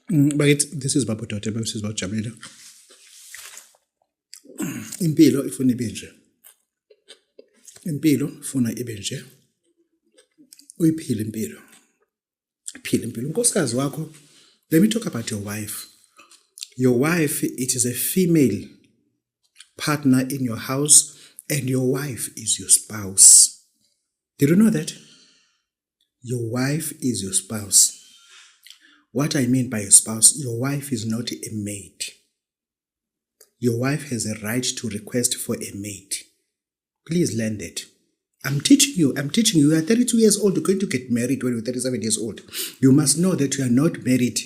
But this is Baba Daughter, this is about Jamila. Impilo ifuna ibe nje. Impilo ifuna ibe nje. Uyiphile impilo. Phila impilo. Unkosikazi wakho, let me talk about your wife. Your wife, it is a female partner in your house, and your wife is your spouse. Did you know that? Your wife is your spouse. What I mean by your spouse, your wife is not a maid. Your wife has a right to request for a maid. Please learn that. I'm teaching you. You are 32 years old. You're going to get married when you're 37 years old. You must know that you are not married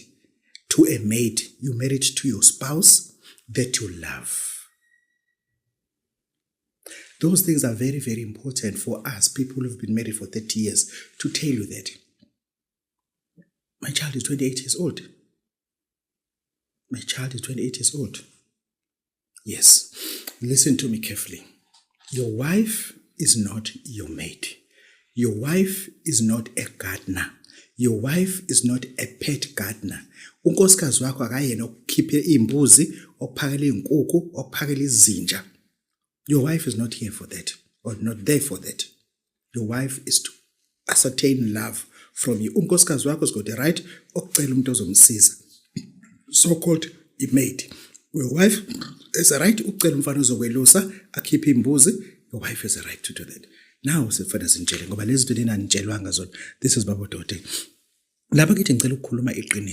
to a maid. You're married to your spouse that you love. Those things are very, very important for us, people who've been married for 30 years, to tell you that. My child is 28 years old. My child is 28 years old. Yes. Listen to me carefully. Your wife is not your maid. Your wife is not a gardener. Your wife is not a pet gardener. Unkosikazi wakho akayena ukukhiphe imbuzi, okuphakela inkukhu, okuphakela izinja. Your wife is not here for that, or not there for that. Your wife is to ascertain love from you. Unkosikazi wakho has got the right okucela umuntu ozomsiza, so-called a maid. Your wife has a right ukucela umfana ozokwelusa akhiphe imbuzi. Your wife has a right to do that. Now sifana sinjele ngoba lezi zinto lena nitshelwanga zona. This is Baba Daughter. Lapha ngithi ngicela ukukhuluma iqiniso.